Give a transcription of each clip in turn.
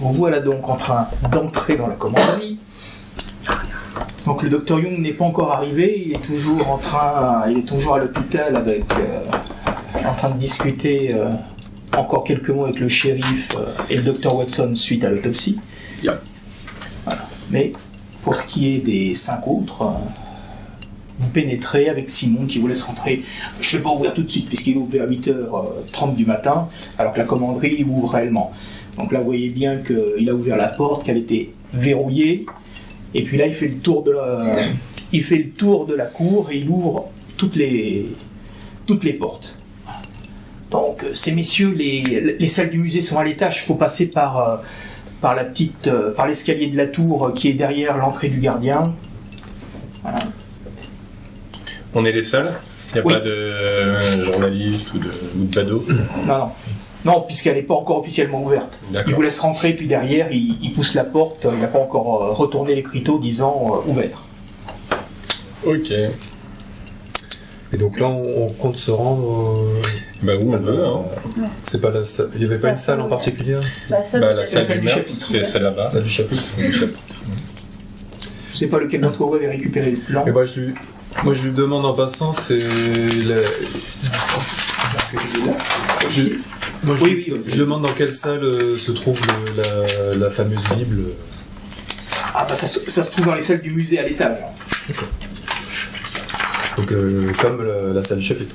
Voilà donc en train d'entrer dans la commanderie. Donc le docteur Young n'est pas encore arrivé, il est toujours à l'hôpital avec, en train de discuter encore quelques mots avec le shérif et le docteur Watson suite à l'autopsie. Yeah. Voilà. Mais pour ce qui est des 5 autres, vous pénétrez avec Simon qui vous laisse rentrer. Je ne vais pas ouvrir tout de suite puisqu'il est ouvert à 8h30 du matin, alors que la commanderie ouvre réellement. Donc là, vous voyez bien qu'il a ouvert la porte, qu'elle était verrouillée. Et puis là, il fait le tour de la cour et il ouvre toutes les portes. Donc, ces messieurs, les salles du musée sont à l'étage. Il faut passer par l'escalier de la tour qui est derrière l'entrée du gardien. Voilà. On est les seuls ? Il n'y a Oui. pas de journaliste ou de badaud ? Non. Non, puisqu'elle n'est pas encore officiellement ouverte. D'accord. Il vous laisse rentrer, puis derrière, il pousse la porte. Il n'a pas encore retourné l'écriteau disant ouvert. Ok. Et donc là, on compte se rendre. Bah où on veut, hein. C'est pas la salle. Il n'y avait pas une salle en particulier? La salle salle du du maire, chapitre. c'est celle là-bas. Salle du chapitre. Je ne sais pas lequel d'entre vous avait récupéré le plan. Et moi, je lui demande en passant, c'est. Je demande dans quelle salle se trouve la fameuse Bible. Ah bah ça se trouve dans les salles du musée à l'étage. Donc comme la salle du chapitre.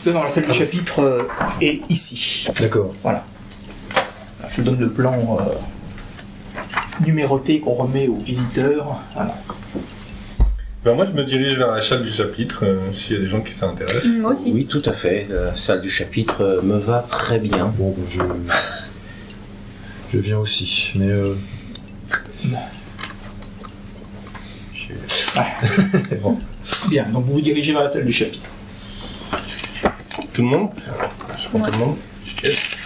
Non, la salle du chapitre est ici. D'accord. Voilà. Je vous donne le plan numéroté qu'on remet aux visiteurs. Voilà. Ben moi je me dirige vers la salle du chapitre s'il y a des gens qui s'intéressent. Moi aussi. Oui, tout à fait. La salle du chapitre me va très bien. Bon, je viens aussi, mais Bon. Bien, donc vous vous dirigez vers la salle du chapitre. Tout le monde ? Je prends tout le monde ? Yes.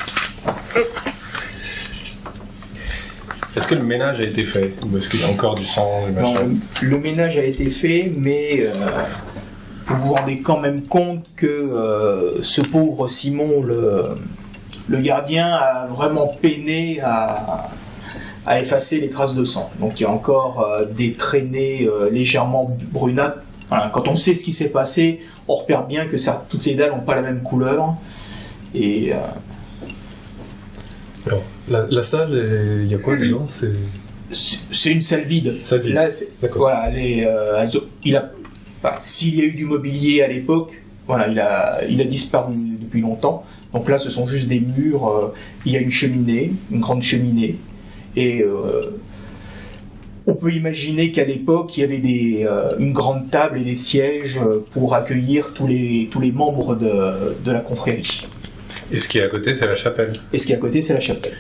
Est-ce que le ménage a été fait ? Ou est-ce qu'il y a encore du sang, du Non, machin ? le ménage a été fait, mais vous vous rendez quand même compte que ce pauvre Simon, le gardien, a vraiment peiné à effacer les traces de sang. Donc il y a encore des traînées légèrement brunâtres. Voilà, quand on sait ce qui s'est passé, on repère bien que toutes les dalles n'ont pas la même couleur. Et alors, la salle, il y a quoi dedans? c'est une salle vide. Salle vide. Là, D'accord. voilà, s'il y a eu du mobilier à l'époque, voilà, il a disparu depuis longtemps. Donc là, ce sont juste des murs. Il y a une cheminée, une grande cheminée, et on peut imaginer qu'à l'époque, il y avait une grande table et des sièges pour accueillir tous les membres de la confrérie. Et ce qui est à côté, c'est la chapelle. Et ce qui est à côté, c'est la chapelle.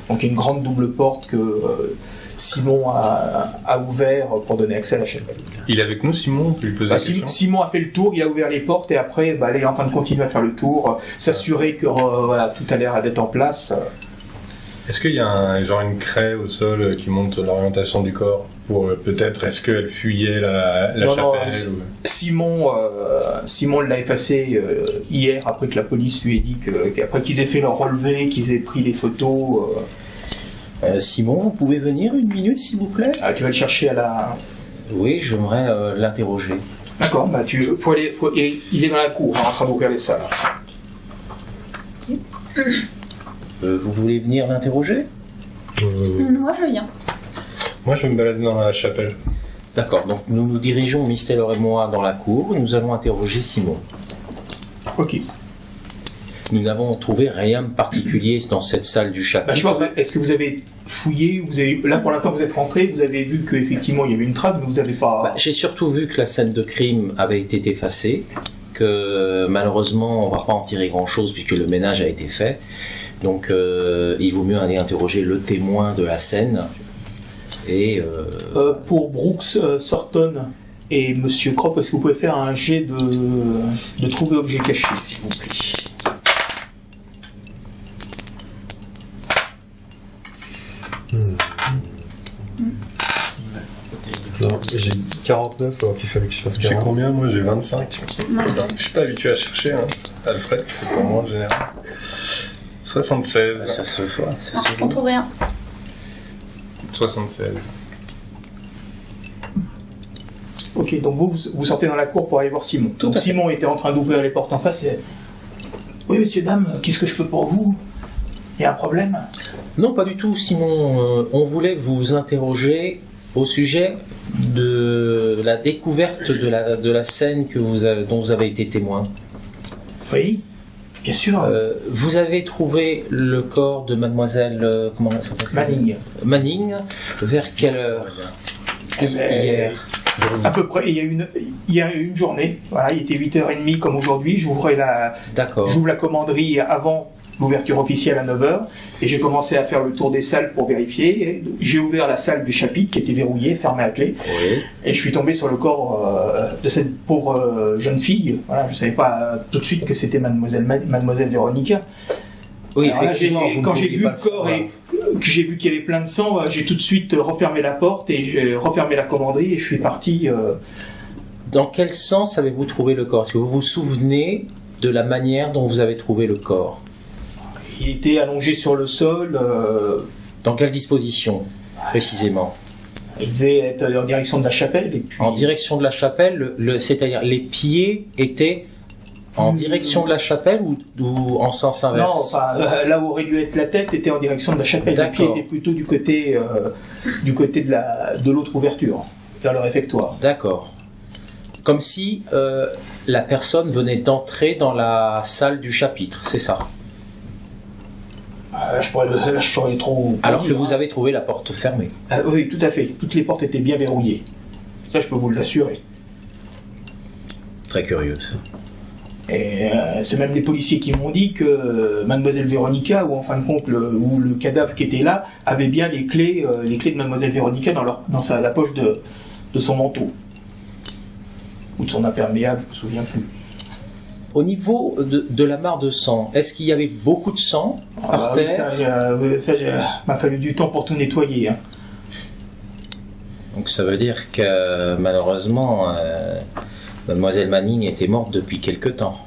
Donc il y a une grande double porte que Simon a ouvert pour donner accès à la chapelle. Il est avec nous, Simon? On peut lui poser la question. Simon a fait le tour, il a ouvert les portes et après, là, il est en train de continuer à faire le tour, s'assurer que tout a l'air d'être en place. Est-ce qu'il y a une craie au sol qui montre l'orientation du corps pour peut-être, est-ce qu'elle fuyait la Non, chapelle Simon l'a effacé hier après que la police lui ait dit qu'après qu'ils aient fait leur relevé, qu'ils aient pris les photos. Simon, vous pouvez venir une minute, s'il vous plaît? Tu vas le chercher à la... Oui, j'aimerais l'interroger. D'accord, il est dans la cour, en train d'ouvrir les salles. Vous voulez venir l'interroger? Moi, je viens. Moi, je vais me balader dans la chapelle. D'accord, donc nous nous dirigeons, Miss Taylor et moi, dans la cour et nous allons interroger Simon. Ok. Nous n'avons trouvé rien de particulier dans cette salle du chapitre. Est-ce que vous avez fouillé, là pour l'instant vous êtes rentré, vous avez vu qu'effectivement il y avait une trace, mais vous n'avez pas... J'ai surtout vu que la scène de crime avait été effacée. que malheureusement, on va pas en tirer grand-chose puisque le ménage a été fait. Donc, il vaut mieux aller interroger le témoin de la scène. Et Pour Brooks, Sorton et Monsieur Cropp, est-ce que vous pouvez faire un jet de trouver objet caché, s'il vous plaît? Non, j'ai 49 alors qu'il fallait que je fasse J'ai 40. combien? Moi, j'ai 25. Moi, Je suis pas habitué à chercher, hein. Alfred, c'est pour moi en général. 76. ça se fait. Ça non, se on trouve rien. 76. Ok, donc vous sortez dans la cour pour aller voir Simon. Donc Simon était en train d'ouvrir les portes en face et... Oui, messieurs, dames, qu'est-ce que je peux pour vous? Il y a un problème? Non, pas du tout, Simon. On voulait vous interroger au sujet de la découverte de la scène dont vous avez été témoin. Oui, bien sûr. Vous avez trouvé le corps de mademoiselle comment elle s'appelle Manning. Vers quelle heure? Hier. À peu près, il y a une journée, voilà, il était 8h30 comme aujourd'hui, j'ouvre la commanderie avant l'ouverture officielle à 9h, et j'ai commencé à faire le tour des salles pour vérifier, et j'ai ouvert la salle du chapitre qui était verrouillée, fermée à clé, Oui. et je suis tombé sur le corps de cette pauvre jeune fille, voilà, je ne savais pas tout de suite que c'était mademoiselle Véronica. Oui, Alors là, effectivement. quand j'ai vu le corps et que j'ai vu qu'il y avait plein de sang, j'ai tout de suite refermé la porte et j'ai refermé la commanderie et je suis parti. Dans quel sens avez-vous trouvé le corps? Est-ce que vous vous souvenez de la manière dont vous avez trouvé le corps? Il était allongé sur le sol. Dans quelle disposition, précisément? Il devait être en direction de la chapelle. Et puis... En direction de la chapelle, c'est-à-dire les pieds étaient en direction de la chapelle ou en sens inverse? Non, enfin, là où aurait dû être la tête était en direction de la chapelle. Les pieds étaient plutôt du côté de l'autre ouverture, vers le réfectoire. D'accord. Comme si la personne venait d'entrer dans la salle du chapitre, c'est ça? Je saurais trop. Alors que vous avez trouvé la porte fermée. Oui, tout à fait. Toutes les portes étaient bien verrouillées. Ça, je peux vous l'assurer. Très curieux, ça. Et c'est même les policiers qui m'ont dit que mademoiselle Véronica, ou en fin de compte le cadavre qui était là, avait bien les clés de mademoiselle Véronica dans la poche de son manteau. Ou de son imperméable, je me souviens plus. Au niveau de la mare de sang, est-ce qu'il y avait beaucoup de sang par terre? Ça, m'a fallu du temps pour tout nettoyer. Hein. Donc ça veut dire que malheureusement, mademoiselle Manning était morte depuis quelque temps.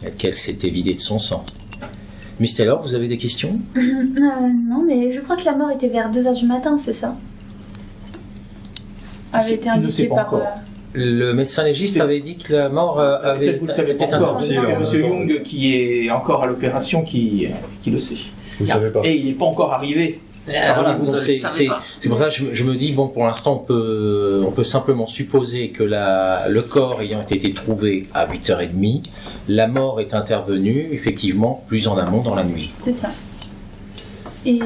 Et qu'elle s'était vidée de son sang. Miss Taylor, vous avez des questions? Non, mais je crois que la mort était vers 2h du matin, c'est ça? Avait été Je ne sais indiqué pas par... encore. Le médecin légiste avait dit que la mort avait Vous le savez pas été encore. interrompue. C'est en M. même temps, Young qui est encore à l'opération qui le sait. Vous savez pas. Et il n'est pas encore arrivé. Voilà, vous ne donc le c'est savez pas. pour ça que je me dis, bon, pour l'instant, on peut simplement supposer que le corps ayant été trouvé à 8h30, la mort est intervenue, effectivement, plus en amont dans la nuit. C'est ça. Et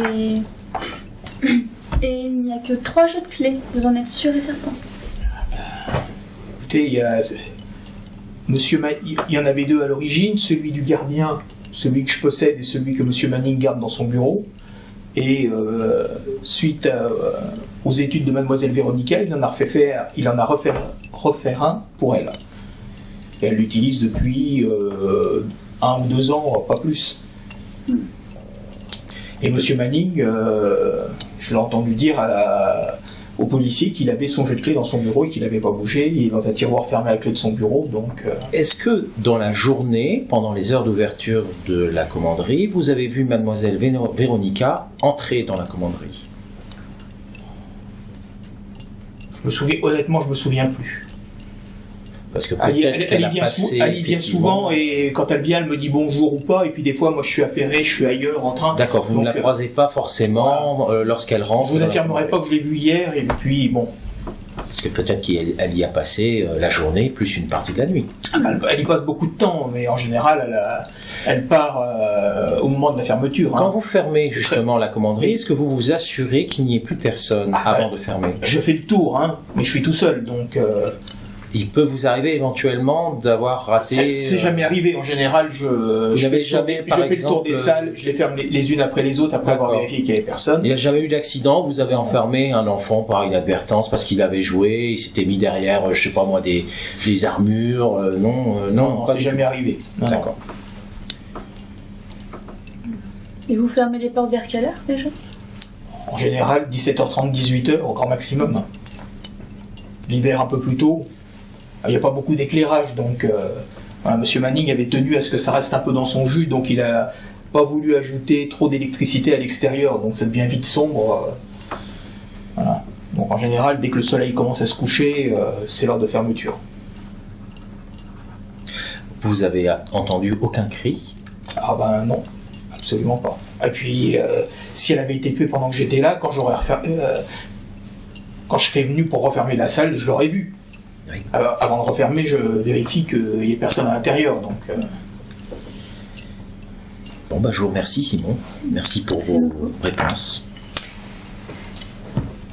il n'y a que 3 jeux de clés, vous en êtes sûr et certain? Écoutez, il y en avait 2 à l'origine, celui du gardien, celui que je possède et celui que M. Manning garde dans son bureau. Et suite aux études de mademoiselle Véronica, il en a refait un pour elle. Et elle l'utilise depuis 1 ou 2 ans, pas plus. Et M. Manning, je l'ai entendu dire au policier qu'il avait son jeu de clé dans son bureau et qu'il n'avait pas bougé. Il est dans un tiroir fermé à la clé de son bureau. Donc, Est-ce que dans la journée, pendant les heures d'ouverture de la commanderie, vous avez vu mademoiselle Véronica entrer dans la commanderie? honnêtement, je me souviens plus. Parce que Elle peut-être qu'elle a passé... y vient souvent et quand elle vient, elle me dit bonjour ou pas. Et puis des fois, moi, je suis affairé, je suis ailleurs en train. D'accord, vous ne la croisez pas forcément lorsqu'elle rentre. Je vous dans la affirmerai pas commanderie. que je l'ai vue hier. Et puis bon, Parce que peut-être qu'elle y a passé la journée plus une partie de la nuit. elle y passe beaucoup de temps, mais en général, elle part au moment de la fermeture. Quand Hein. vous fermez justement la commanderie, est-ce que vous vous assurez qu'il n'y ait plus personne avant de fermer? Je fais le tour, hein, mais je suis tout seul, donc Il peut vous arriver éventuellement d'avoir raté... C'est jamais arrivé. En général, je fais le tour des salles, je les ferme les unes après les autres, après avoir vérifié qu'il n'y avait personne. Il n'y a jamais eu d'accident, vous avez enfermé un enfant par inadvertance parce qu'il avait joué, il s'était mis derrière, je sais pas moi, des armures, non, c'est jamais arrivé. D'accord. Et vous fermez les portes vers quelle heure déjà? En général, 17h30, 18h, au grand maximum. L'hiver un peu plus tôt. Il n'y a pas beaucoup d'éclairage, donc Monsieur Manning avait tenu à ce que ça reste un peu dans son jus, donc il n'a pas voulu ajouter trop d'électricité à l'extérieur, donc ça devient vite sombre. Voilà. Donc en général, dès que le soleil commence à se coucher, c'est l'heure de fermeture. Vous avez entendu aucun cri? Ah ben non, absolument pas. Et puis, si elle avait été tuée pendant que j'étais là, quand je serais venu pour refermer la salle, je l'aurais vue. Oui. Alors, avant de refermer, je vérifie qu'il n'y ait personne à l'intérieur. Donc, Bon, je vous remercie, Simon. Merci pour vos réponses.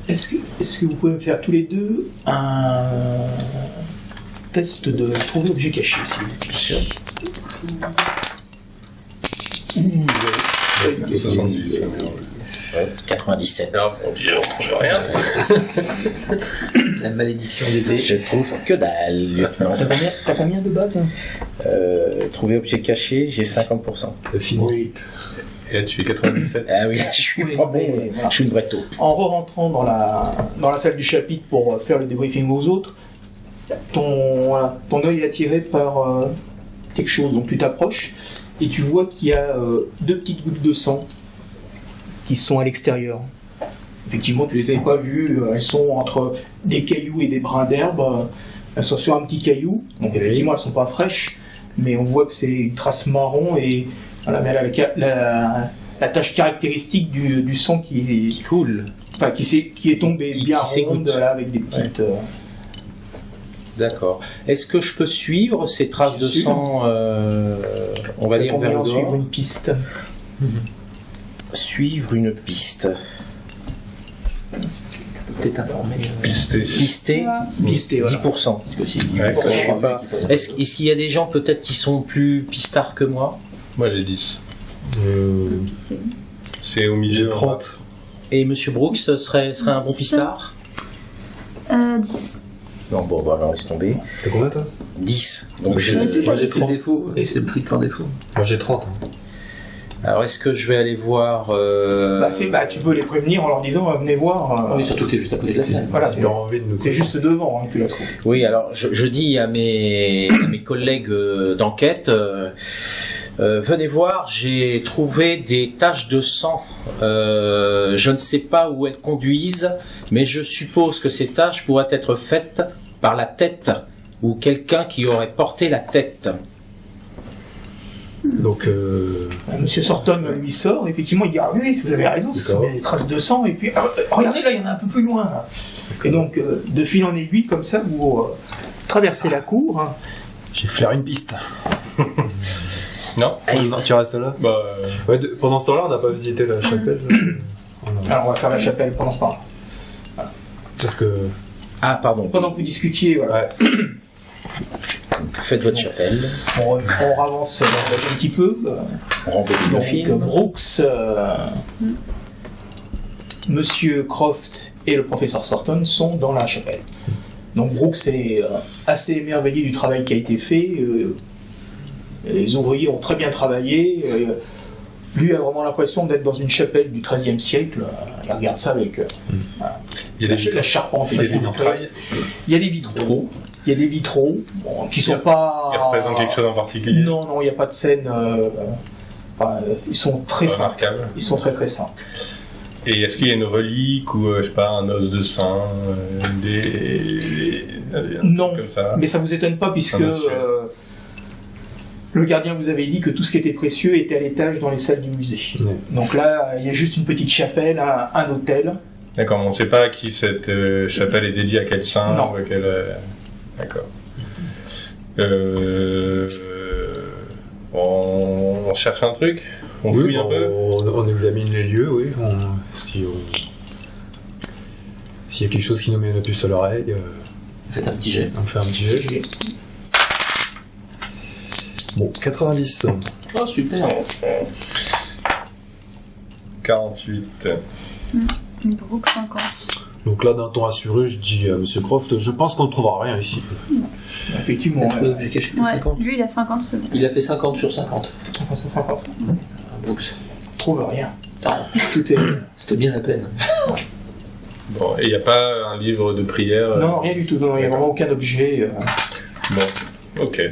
Est-ce que vous pouvez me faire tous les deux un test de trouver objet caché, s'il vous plaît? Bien sûr. 70, 97. Oh mon Dieu, j'ai rien. La malédiction des dés. Je trouve que dalle, lieutenant. T'as combien de base? Trouver objet caché, j'ai 50%. Oui. Et là, tu fais 97. Ah oui, je suis pas bon. Mais, voilà. Je suis une vraie taupe. En rentrant dans la salle du chapitre pour faire le débriefing aux autres, ton œil est attiré par quelque chose. Donc tu t'approches et tu vois qu'il y a 2 petites gouttes de sang qui sont à l'extérieur. Effectivement, tu les avais pas vues. Elles sont entre des cailloux et des brins d'herbe. Elles sont sur un petit caillou. Donc effectivement, elles sont pas fraîches, mais on voit que c'est une trace marron et voilà, mais elle a la tache caractéristique du sang qui coule. Enfin, qui est tombée bien qui ronde là, avec des petites. D'accord. Est-ce que je peux suivre ces traces de sang, on va dire, vers le suivre dehors? une piste. Suivre une piste. Peut-être informé. Pisté. Pister, Pister, voilà. 10%. Ouais, Je sais pas. Est-ce qu'il y a des gens peut-être qui sont plus pistards que moi? Moi j'ai 10. C'est- C'est au milieu. J'ai 30. Et Monsieur Brooks serait un bon pistard? 10. Non, bon, on laisse tomber. T'as combien toi? 10. Donc j'ai- je... Ouais, tu moi, sais, j'ai C'est 30. défaut, et c'est le trick par défaut. Moi j'ai 30. Alors est-ce que je vais aller voir Tu peux les prévenir en leur disant venez voir. Oui, surtout que t'es juste à côté de la salle. Voilà, Si t'as envie de nous. c'est juste devant que tu la trouves. Oui, alors je dis à mes collègues d'enquête, venez voir, j'ai trouvé des taches de sang. Je ne sais pas où elles conduisent, mais je suppose que ces taches pourraient être faites par la tête ou quelqu'un qui aurait porté la tête. Donc, Monsieur Sorton lui sort, effectivement, il dit ah oui, vous avez raison, ce sont D'accord. bien des traces de sang, et puis regardez là, il y en a un peu plus loin. Là. Et donc, de fil en aiguille, comme ça, vous traversez la cour. Hein. j'ai flairé une piste. Non. Non, tu restes là. Bah. Ouais, pendant ce temps-là, on n'a pas visité la chapelle. Alors, on va faire la chapelle pendant ce temps. Parce que. Ah, pardon. Pendant que vous discutiez, voilà. Ouais. Faites votre chapelle. On avance un petit peu. Rembobine le Donc, film. Brooks, Monsieur Croft et le professeur Sorton sont dans la chapelle. Donc Brooks est assez émerveillé du travail qui a été fait. Les ouvriers ont très bien travaillé. Lui a vraiment l'impression d'être dans une chapelle du XIIIe siècle. Il regarde ça avec Il y a des la charpente. Il y a des vitrailles. Il y a des vitraux. Il y a des vitraux qui sont pas. Qui représentent quelque chose en particulier. Non, il n'y a pas de scène. Ils sont très simples. Remarquable. Ils sont très très simples. Et est-ce qu'il y a une relique ou je sais pas un os de saint, un Non. truc comme ça? Mais ça vous étonne pas puisque Ah, monsieur. le gardien vous avait dit que tout ce qui était précieux était à l'étage dans les salles du musée. Ouais. Donc là, il y a juste une petite chapelle, un hôtel. D'accord, on ne sait pas à qui cette chapelle est dédiée, à quel saint Non. ou à quel. D'accord. On cherche un truc. On Oui, fouille un peu. on examine les lieux, oui. S'il y a quelque chose qui nous met la puce à l'oreille. Faites un petit jet. On fait un petit jet. Bon, 90. Oh, super. 48. Brooke 50. Donc là, d'un ton assuré, je dis à Monsieur Croft, je pense qu'on ne trouvera rien ici. Effectivement, Trouvé objet caché que Ouais, 50. lui il a 50 secondes. Il a fait 50 sur 50. 50. Brooks. On trouve rien. Ah, Tout est. c'était bien la peine. Bon, et il n'y a pas un livre de prière Non, rien du tout. Non, il n'y a vraiment aucun objet. Bon, ok.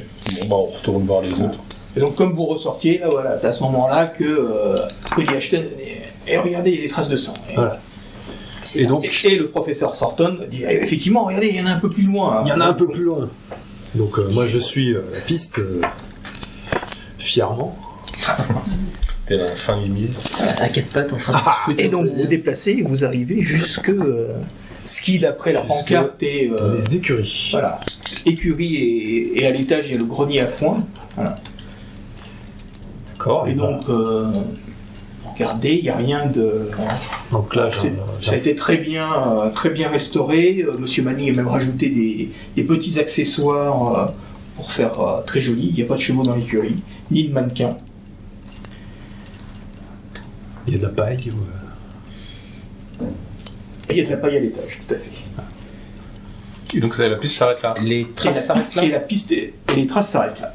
Bon, bah, on retourne voir les autres. Et donc, comme vous ressortiez, là, voilà, c'est à ce moment-là que Cody Ashton. Et regardez, il y a des traces de sang. Voilà. Et donc, Et le professeur Sorton dit effectivement, regardez, il y en a un peu plus loin. il y en a un peu plus loin. Donc moi, je suis la piste fièrement. T'es dans la fin limite. À quatre pattes en train de scruter Et donc, au vous vous plaisir. déplacez et vous arrivez jusque ce qui, d'après la Jusque pancarte, est. Dans les écuries. Voilà. Écurie et à l'étage, il y a le grenier à foin. Voilà. D'accord. Et donc, regardez, il n'y a rien de. Donc là, Ça a été très bien restauré. Monsieur Manning a même rajouté des petits accessoires pour faire très joli. Il n'y a pas de chevaux dans l'écurie, ni de mannequins. il y a de la paille. Et il y a de la paille à l'étage, tout à fait. Et donc la piste s'arrête là. Les traces s'arrêtent là. Et la piste et les traces s'arrêtent là.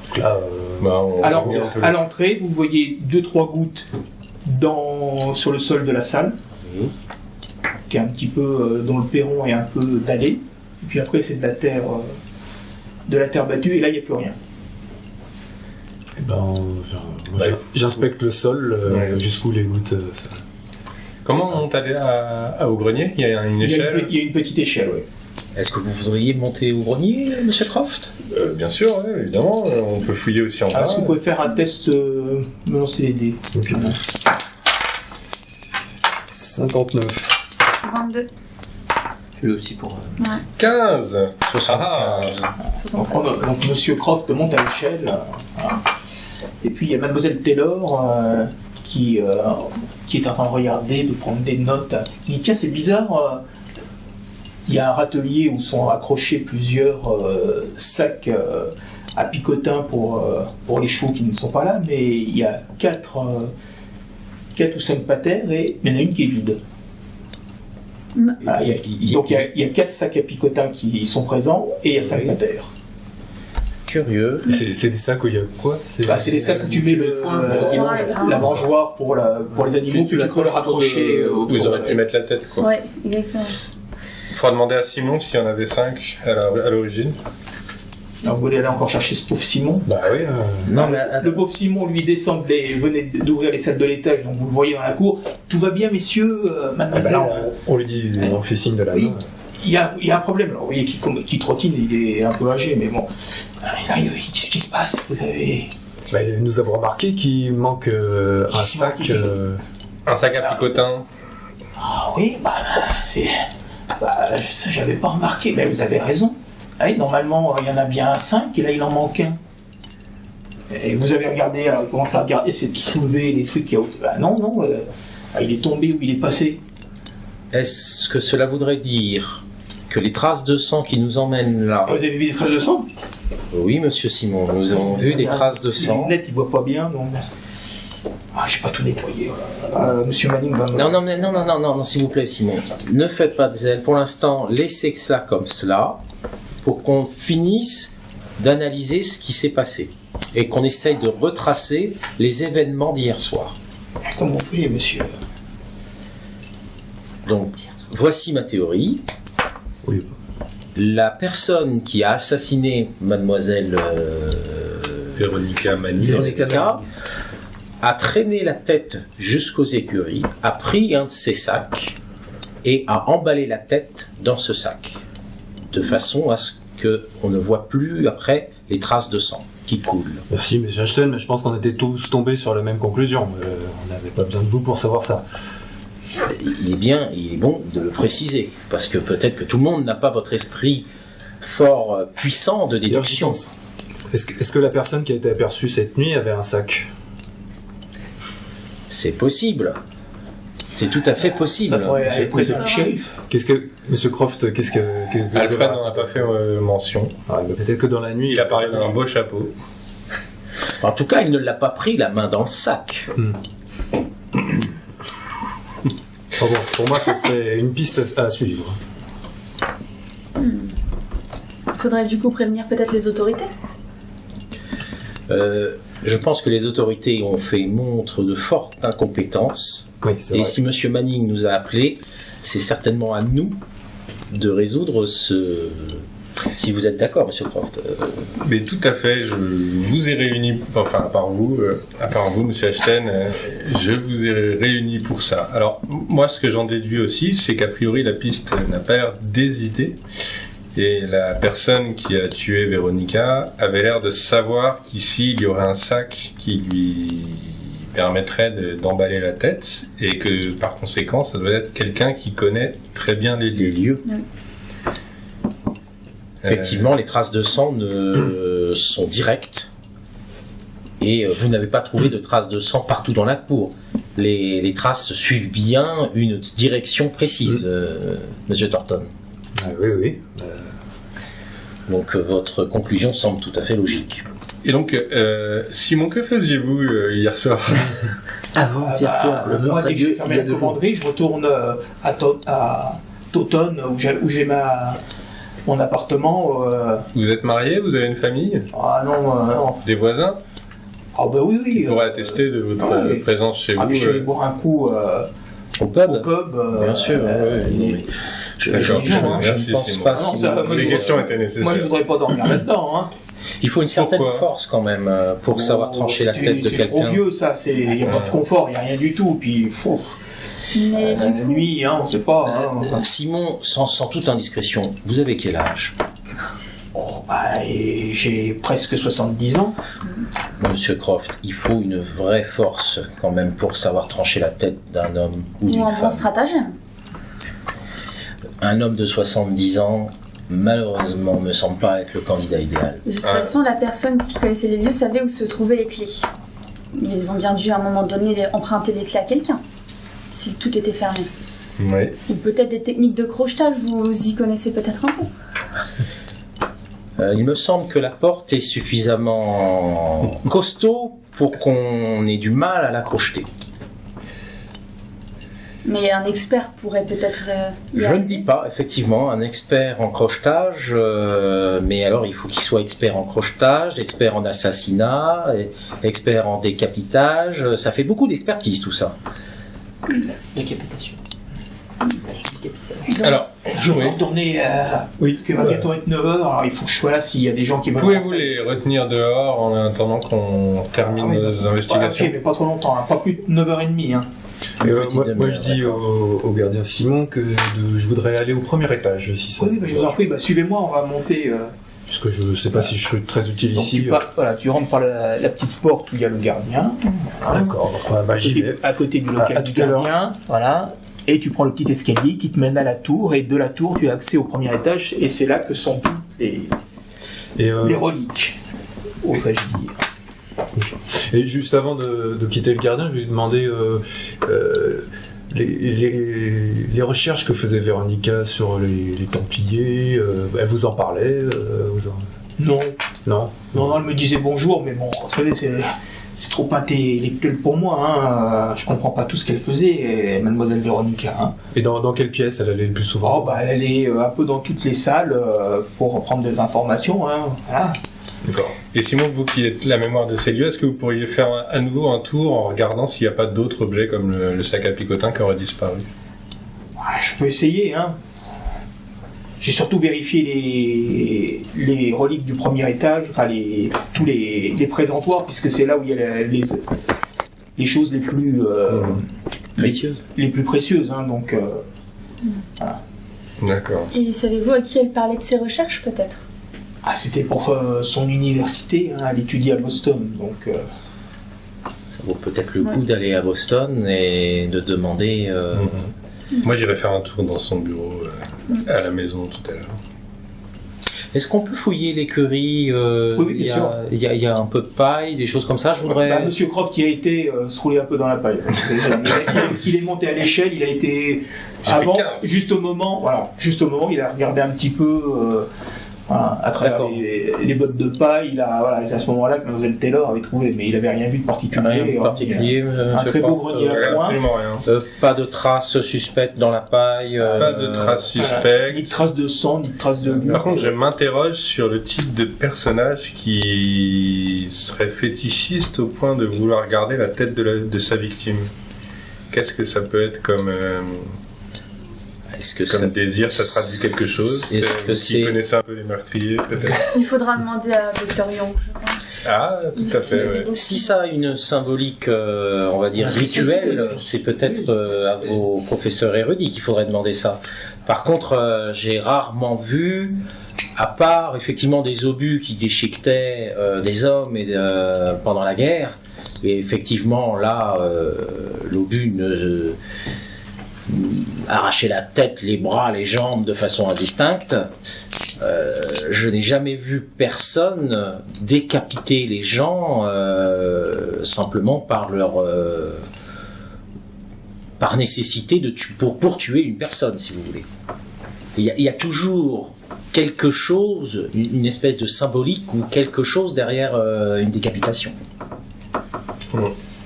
Donc là, Bah, on Alors, s'en vient un peu. à l'entrée, vous voyez 2-3 gouttes sur le sol de la salle, qui est un petit peu dont le perron est un peu dallé. Et puis après, c'est de la terre battue, et là, il n'y a plus rien. eh ben, j'inspecte le sol Ouais. jusqu'où les gouttes. Comment on monte au grenier? Il y a une échelle? Il y a une petite échelle, oui. Est-ce que vous voudriez monter au grenier, Monsieur Croft? Bien sûr, ouais, évidemment. On peut fouiller aussi en bas. Alors, si vous pouvez faire un test, me lancer les dés. Ok. 59. 22. Fais-le aussi pour. 15! 75. 73. Donc, Monsieur Croft monte à l'échelle. Voilà. Et puis, il y a Mademoiselle Taylor qui est en train de regarder, de prendre des notes. Il dit, tiens, c'est bizarre. Il y a un râtelier où sont accrochés plusieurs sacs à picotin pour les chevaux qui ne sont pas là, mais il y a 4 ou 5 patères et il y en a une qui est vide. Voilà, donc il y a 4 sacs à picotin qui sont présents et il y a 5 patères. Curieux. Et c'est des sacs où il y a quoi? C'est des sacs où tu mets la mangeoire pour les animaux, puis tu peux le raccrocher. Vous auriez pu mettre la tête, quoi. Ouais, exactement. Il faudra demander à Simon s'il y en avait 5 à l'origine. Alors vous voulez aller encore chercher ce pauvre Simon? Bah oui. Non, mais Le pauvre Simon, lui, venait d'ouvrir les salles de l'étage, donc vous le voyez dans la cour. Tout va bien, messieurs, mademoiselle. Bah là, on lui dit, on fait signe de la Oui. main. Il y a un problème. Alors, vous voyez qui trottine, il est un peu âgé, mais bon. Il arrive, qu'est-ce qui se passe? Vous avez. Bah, nous avons remarqué qu'il manque un sac. Un sac à picotin. Ah oui, c'est. Ça, j'avais pas remarqué, mais vous avez raison. Ah oui, normalement, il y en a bien 5, et là, il en manque un. Et vous avez regardé, alors il commence à regarder, essayer de soulever les trucs qu'il y a autour. Non, il est tombé où il est passé. est-ce que cela voudrait dire que les traces de sang qui nous emmènent là... Vous avez vu des traces de sang? Oui, Monsieur Simon, nous avons vu des traces de sang. Les lunettes, il voit pas bien, donc. J'ai pas tout nettoyé. Monsieur Manning va me. Non, s'il vous plaît, Simon. Ne faites pas de zèle. Pour l'instant, laissez ça comme cela pour qu'on finisse d'analyser ce qui s'est passé et qu'on essaye de retracer les événements d'hier soir. Comme vous voulez, monsieur. Donc, voici ma théorie. Oui. La personne qui a assassiné mademoiselle Véronica Mani. Véronica a traîné la tête jusqu'aux écuries, a pris un de ses sacs et a emballé la tête dans ce sac, de façon à ce qu'on ne voit plus après les traces de sang qui coulent. Merci, monsieur Ashton, mais je pense qu'on était tous tombés sur la même conclusion. On n'avait pas besoin de vous pour savoir ça. Il est bon de le préciser, parce que peut-être que tout le monde n'a pas votre esprit fort puissant de déduction. Est-ce que la personne qui a été aperçue cette nuit avait un sac? C'est possible. C'est tout à fait possible. Ça pourrait aller près monsieur- du shérif. Monsieur Croft, qu'est-ce que Alfred n'en a pas fait mention. Ah, mais peut-être que dans la nuit, Il a parlé d'un beau chapeau. En tout cas, il ne l'a pas pris la main dans le sac. Bon, pour moi, ça serait une piste à suivre. Faudrait du coup prévenir peut-être les autorités. Je pense que les autorités ont fait montre de forte incompétence. Oui, c'est Et vrai. si Monsieur Manning nous a appelés, c'est certainement à nous de résoudre ce... Si vous êtes d'accord, Monsieur Croft. Mais tout à fait, je vous ai réunis, enfin à part vous, Monsieur Ashton, je vous ai réunis pour ça. Alors moi, ce que j'en déduis aussi, c'est qu'a priori la piste n'a pas l'air d'hésiter, et la personne qui a tué Véronica avait l'air de savoir qu'ici il y aurait un sac qui lui permettrait d'emballer la tête, et que par conséquent, ça doit être quelqu'un qui connaît très bien les lieux. Oui. Effectivement, les traces de sang sont directes. Et vous n'avez pas trouvé de traces de sang partout dans la cour. Les traces suivent bien une direction précise, Monsieur Thornton. Ah, oui. Donc votre conclusion semble tout à fait logique. Et donc, Simon, que faisiez-vous hier soir? Avant-hier soir, le moi, meurtre a dès que j'ai lieu il fermé y a la 2 jours. commanderie, je retourne à Taunton, où j'ai mon appartement. Vous êtes marié? Vous avez une famille? Ah non. Des voisins? Ah ben oui. Qui pourraient attester de votre oui. présence chez Ah, vous? puis je vais boire un coup Au pub, au pub. bien sûr. oui. D'accord, je ne merci pense Simon. pas. Non, ça va, moi, Ces je- questions étaient Moi, je nécessaires. voudrais pas dormir là-dedans. Hein. Il faut une certaine Pourquoi force quand même pour savoir trancher la tête de C'est trop quelqu'un. vieux, ça. Il n'y a pas de confort, il n'y a rien du tout. Puis, Mais la du coup, nuit, hein, on ne sait pas. Hein. Simon, sans toute indiscrétion, vous avez quel âge? Et j'ai presque 70 ans. Monsieur Croft, il faut une vraie force quand même pour savoir trancher la tête d'un homme ou ou d'une un bon femme. stratagème. Un homme de 70 ans, malheureusement, me semble pas être le candidat idéal. De toute façon, la personne qui connaissait les lieux savait où se trouvaient les clés. Ils ont bien dû à un moment donné emprunter les clés à quelqu'un, si tout était fermé. Oui. Ou peut-être des techniques de crochetage, vous y connaissez peut-être un peu. Il me semble que la porte est suffisamment costaud pour qu'on ait du mal à la crocheter. Mais un expert pourrait peut-être... y Je ne arriver. dis pas, effectivement, un expert en crochetage, mais alors il faut qu'il soit expert en crochetage, expert en assassinat, expert en décapitage, ça fait beaucoup d'expertise tout ça. Décapitation. Alors, Je vais oui. retourner. Oui. Parce qu'il va bientôt être 9h. Alors, il faut que je sois là s'il y a des gens qui veulent. Pouvez-vous les retenir dehors en attendant qu'on termine Ah oui, nos investigations? Ok, mais pas trop longtemps. Hein. Pas plus de 9h30. Hein. Et, Petite moi, demi-heure, je dis au gardien Simon que je voudrais aller au premier étage, si ça. Oui, bah, je vous en prie. Suivez-moi, on va monter. Parce que je sais pas si je suis très utile Donc, ici. tu rentres par la petite porte où il y a le gardien. Voilà. D'accord, bah, j'y vais. À côté du local À du tout à l'heure. gardien. Voilà. Et tu prends le petit escalier qui te mène à la tour. Et de la tour, tu as accès au premier étage. Et c'est là que sont toutes les Et, reliques, oserais-je dire. et juste avant de quitter le gardien, je vais lui demander les recherches que faisait Véronica sur les Templiers. Elle vous en parlait Non. Non. Non, elle me disait bonjour, mais bon, vous savez, c'est trop intellectuel pour moi. Hein. Je comprends pas tout ce qu'elle faisait, mademoiselle Véronica. Hein. Et dans quelle pièce elle allait le plus souvent? Oh, bah, elle est un peu dans toutes les salles pour prendre des informations. Hein. Voilà. D'accord. Et Simon, vous qui êtes la mémoire de ces lieux, est-ce que vous pourriez faire à nouveau un tour en regardant s'il n'y a pas d'autres objets comme le sac à picotin qui aurait disparu? Ouais, je peux essayer. Hein. J'ai surtout vérifié les reliques du premier étage, enfin tous les présentoirs, puisque c'est là où il y a les choses les plus Précieuse. les plus précieuses. Hein, donc, voilà. D'accord. Et savez-vous à qui elle parlait de ses recherches, peut-être? C'était pour son université. Hein, elle étudie à Boston, donc. Ça vaut peut-être le coup d'aller à Boston et de demander... Moi, j'irai faire un tour dans son bureau à la maison tout à l'heure. Est-ce qu'on peut fouiller l'écurie Oui, bien sûr. Il y a un peu de paille, des choses comme ça. Je voudrais. Monsieur Croft qui a été se rouler un peu dans la paille. Il est monté à l'échelle, il a été avant, juste au moment, il a regardé un petit peu à travers les bottes de paille. C'est à ce moment-là que Mlle Taylor avait trouvé, mais il n'avait rien vu de particulier. Un très beau grenier à foin. Absolument rien. Pas de traces suspectes dans la paille. Pas de traces suspectes. Ni de traces de sang, ni de traces de lutte. Par contre, je m'interroge sur le type de personnage qui serait fétichiste au point de vouloir garder la tête de sa victime. Qu'est-ce que ça peut être comme désir, ça traduit quelque chose. Est-ce que Qui connaissait un peu les meurtriers, peut-être. Il faudra demander à Victor Young, je pense. Ah, tout à fait, ouais. Si ça a une symbolique, on va dire, rituelle, c'est peut-être à vos professeurs érudits qu'il faudrait demander ça. Par contre, j'ai rarement vu, à part effectivement des obus qui déchiquetaient des hommes pendant la guerre, et effectivement là, l'obus arracher la tête, les bras, les jambes de façon indistincte. Je n'ai jamais vu personne décapiter les gens simplement par par nécessité pour tuer une personne, si vous voulez. Il y a toujours quelque chose, une espèce de symbolique ou quelque chose derrière une décapitation.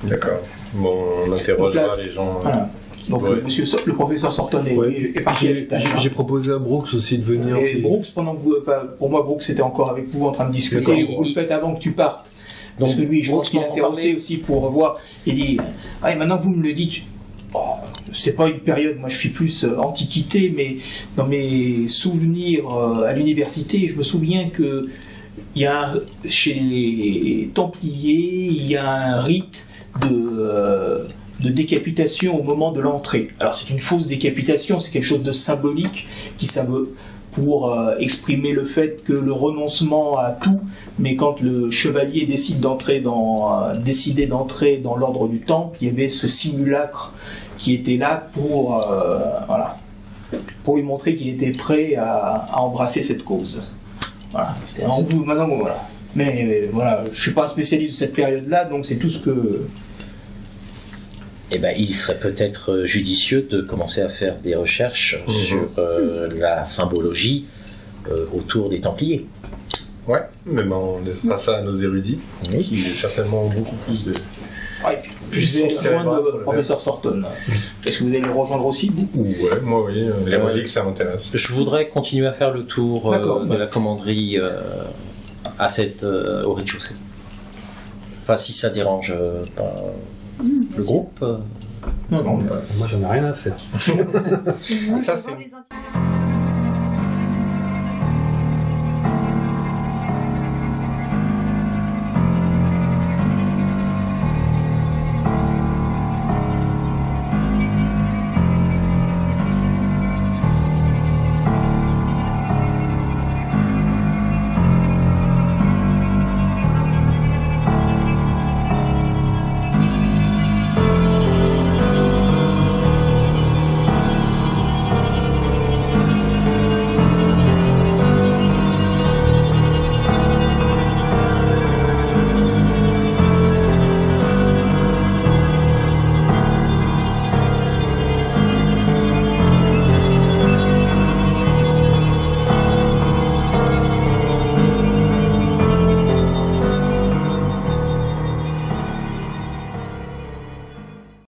D'accord. Bon, on interrogera les gens. Voilà. Donc le professeur Sorton est parti. J'ai proposé à Brooks aussi de venir. Et Brooks, pour moi, Brooks était encore avec vous en train de discuter. Vous le faites avant que tu partes. Parce que lui, je pense qu'il est intéressé aussi pour voir. Il dit maintenant que vous me le dites, c'est pas une période, moi je suis plus antiquité, mais dans mes souvenirs à l'université, je me souviens que chez les Templiers, il y a un rite de décapitation au moment de l'entrée. Alors c'est une fausse décapitation, c'est quelque chose de symbolique qui ça veut pour exprimer le fait que le renoncement à tout, mais quand le chevalier décidait d'entrer dans l'ordre du temple, il y avait ce simulacre qui était là pour lui montrer qu'il était prêt à embrasser cette cause. Voilà. Maintenant, voilà. Mais voilà, je suis pas un spécialiste de cette période-là, donc c'est tout ce que. Eh ben, il serait peut-être judicieux de commencer à faire des recherches sur la symbologie autour des Templiers. Ouais, mais on laissera ça à nos érudits, qui certainement ont beaucoup plus de... Je vais rejoindre le professeur Sorton. Est-ce que vous allez le rejoindre aussi, vous ? Ouais, moi oui, les reliques ça m'intéresse. Je voudrais continuer à faire le tour de la commanderie au rez-de-chaussée. Enfin, si ça dérange pas le groupe. Non, moi j'en ai rien à faire. Ça, c'est